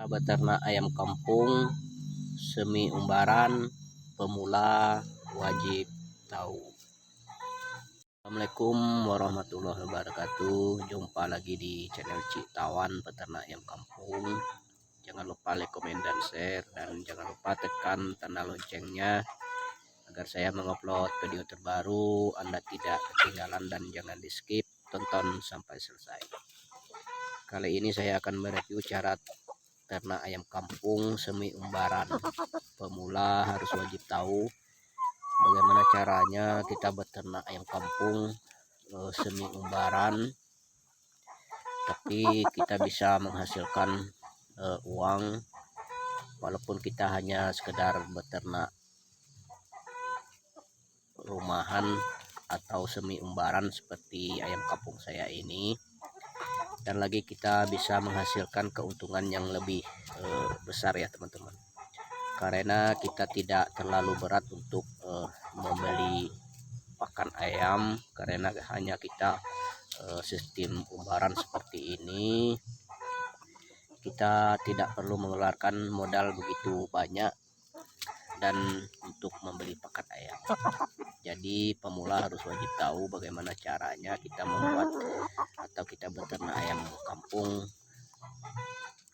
Cara beternak ayam kampung semi umbaran pemula wajib tahu. Assalamualaikum warahmatullahi wabarakatuh. Jumpa lagi di channel Ciktawan Peternak Ayam Kampung. Jangan lupa like, komen, dan share, dan jangan lupa tekan tanda loncengnya agar saya mengupload video terbaru Anda tidak ketinggalan, dan jangan di skip, tonton sampai selesai. Kali ini saya akan mereview cara ternak ayam kampung semi umbaran. Pemula harus wajib tahu bagaimana caranya kita beternak ayam kampung semi umbaran, tapi kita bisa menghasilkan uang walaupun kita hanya sekedar beternak rumahan atau semi umbaran seperti ayam kampung saya ini. Dan lagi kita bisa menghasilkan keuntungan yang lebih besar ya teman-teman, karena kita tidak terlalu berat untuk membeli pakan ayam, karena hanya kita sistem umbaran seperti ini. Kita tidak perlu mengeluarkan modal begitu banyak dan untuk membeli pakan ayam. Jadi pemula harus wajib tahu bagaimana caranya kita membuat atau kita beternak ayam kampung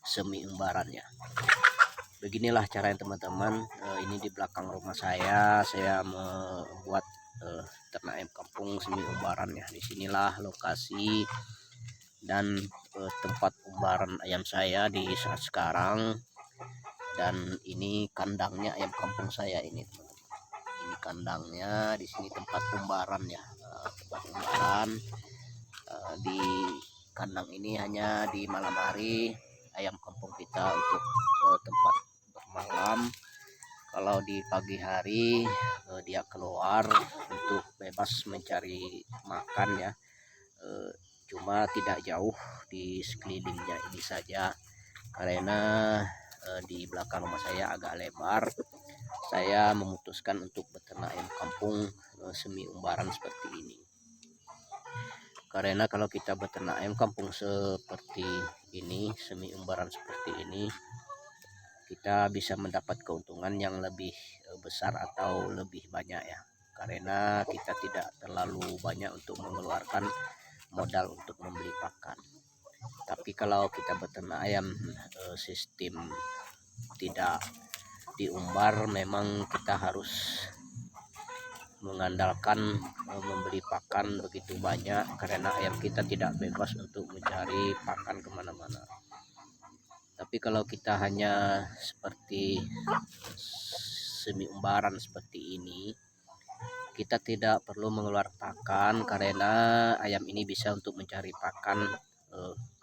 semi umbarannya. Beginilah caranya teman-teman. Ini di belakang rumah saya membuat ternak ayam kampung semi umbarannya. Disinilah lokasi dan tempat umbaran ayam saya di saat sekarang. Dan ini kandangnya ayam kampung saya ini teman-teman. Ini kandangnya, di sini tempat umbaran ya, tempat umbaran. Di kandang ini hanya di malam hari ayam kampung kita untuk tempat bermalam. Kalau di pagi hari dia keluar untuk bebas mencari makan ya, cuma tidak jauh di sekelilingnya ini saja, karena di belakang rumah saya agak lebar. Saya memutuskan untuk beternak ayam kampung semi umbaran seperti ini, karena kalau kita beternak ayam kampung seperti ini, semi umbaran seperti ini, kita bisa mendapat keuntungan yang lebih besar atau lebih banyak ya, karena kita tidak terlalu banyak untuk mengeluarkan modal untuk membeli pakan. Tapi kalau kita beternak ayam sistem tidak diumbar, memang kita harus mengandalkan membeli pakan begitu banyak, karena ayam kita tidak bebas untuk mencari pakan kemana-mana. Tapi kalau kita hanya seperti semi umbaran seperti ini, kita tidak perlu mengeluarkan pakan, karena ayam ini bisa untuk mencari pakan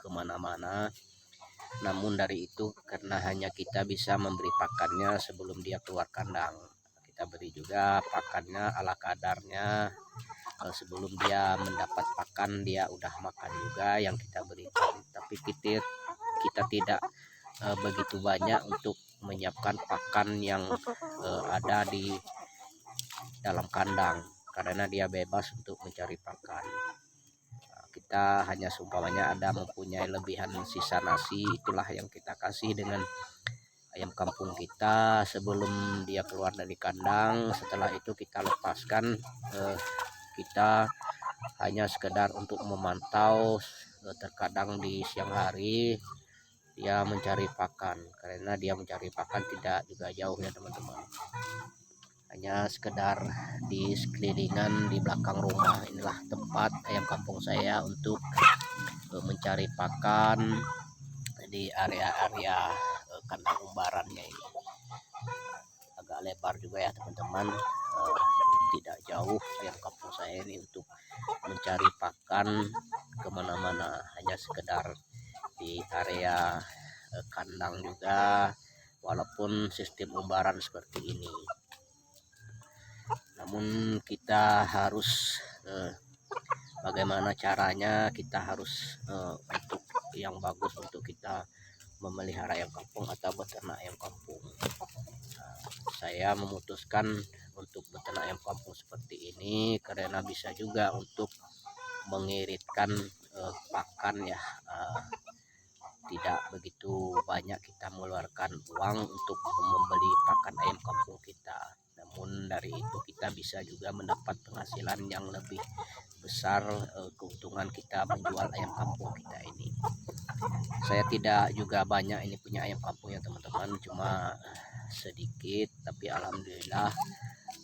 kemana-mana. Namun dari itu, karena hanya kita bisa memberi pakannya sebelum dia keluar kandang, kita beri juga pakannya ala kadarnya. Sebelum dia mendapat pakan, dia udah makan juga yang kita berikan. Tapi kita tidak begitu banyak untuk menyiapkan pakan yang ada di dalam kandang, karena dia bebas untuk mencari pakan. Kita hanya seumpamanya ada mempunyai lebihan sisa nasi, itulah yang kita kasih dengan ayam kampung kita sebelum dia keluar dari kandang. Setelah itu kita lepaskan, kita hanya sekedar untuk memantau. Terkadang di siang hari dia mencari pakan, karena dia mencari pakan tidak juga jauh ya teman-teman, hanya sekedar di sekelilingan di belakang rumah. Inilah tempat ayam kampung saya untuk mencari pakan di area-area kandang umbarannya ini. Agak lebar juga ya teman-teman, tidak jauh ayam kampung saya ini untuk mencari pakan kemana-mana, hanya sekedar di area kandang juga, walaupun sistem umbaran seperti ini. Namun kita harus bagaimana caranya, kita harus untuk yang bagus untuk kita memelihara ayam kampung atau beternak ayam kampung. Saya memutuskan untuk beternak ayam kampung seperti ini karena bisa juga untuk mengiritkan pakan ya, tidak begitu banyak kita mengeluarkan uang untuk membeli pakan ayam kampung kita. Namun dari itu kita bisa juga mendapat penghasilan yang lebih besar, keuntungan kita menjual ayam kampung kita ini. Saya tidak juga banyak ini punya ayam kampung ya teman-teman, cuma sedikit, tapi alhamdulillah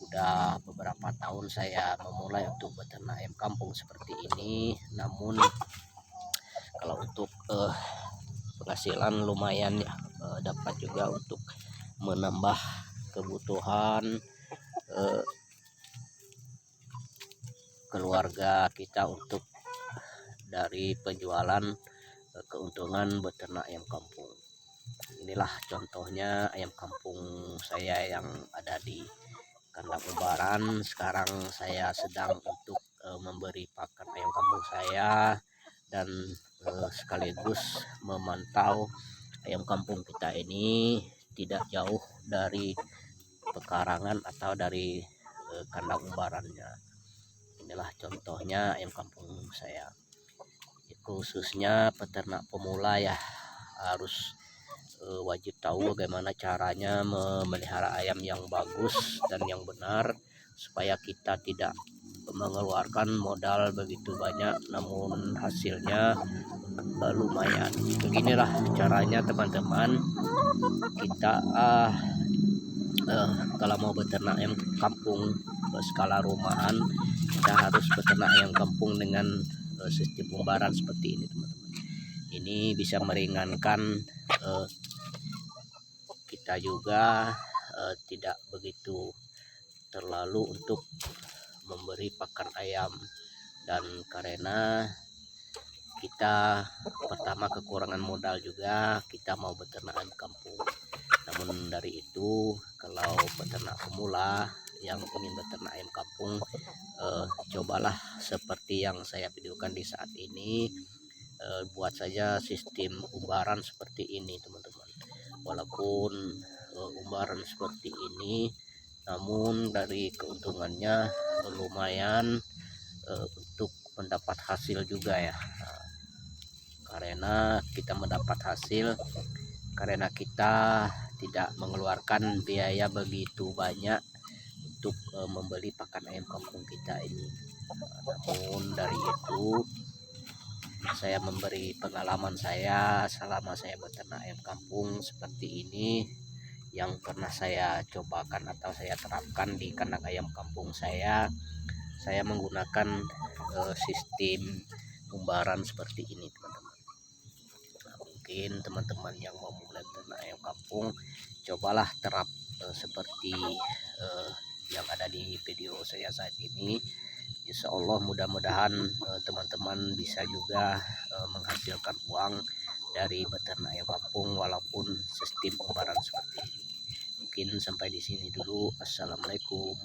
udah beberapa tahun saya memulai untuk beternak ayam kampung seperti ini. Namun kalau untuk penghasilan lumayan ya, dapat juga untuk menambah kebutuhan keluarga kita untuk dari penjualan keuntungan beternak ayam kampung. Inilah contohnya ayam kampung saya yang ada di kandang Umbaran. Sekarang saya sedang untuk memberi pakan ayam kampung saya dan sekaligus memantau ayam kampung kita ini tidak jauh dari pekarangan atau dari kandang umbarannya. Inilah contohnya ayam kampung saya. Khususnya peternak pemula ya, harus wajib tahu bagaimana caranya memelihara ayam yang bagus dan yang benar, supaya kita tidak mengeluarkan modal begitu banyak namun hasilnya lumayan. Beginilah caranya teman-teman, kita kalau mau beternak ayam kampung skala rumahan, kita harus beternak ayam kampung dengan sistem umbaran seperti ini teman-teman. Ini bisa meringankan kita juga tidak begitu terlalu untuk memberi pakan ayam, dan karena kita pertama kekurangan modal juga, kita mau beternak ayam kampung. Namun dari itu, kalau peternak pemula yang ingin beternak ayam kampung, cobalah seperti yang saya videokan di saat ini. Buat saja sistem umbaran seperti ini teman-teman. Walaupun umbaran seperti ini, namun dari keuntungannya lumayan untuk mendapat hasil juga ya. Karena kita mendapat hasil karena kita tidak mengeluarkan biaya begitu banyak untuk membeli pakan ayam kampung kita ini. Namun dari itu, saya memberi pengalaman saya selama saya beternak ayam kampung seperti ini, yang pernah saya cobakan atau saya terapkan di kandang ayam kampung saya menggunakan sistem umbaran seperti ini teman-teman. Nah, mungkin teman-teman yang mau mulai beternak ayam kampung, cobalah terap seperti yang ada di video saya saat ini. Insya Allah mudah-mudahan teman-teman bisa juga menghasilkan uang dari beternak ayam kampung walaupun sistem umbaran seperti ini. Mungkin sampai di sini dulu. Assalamualaikum.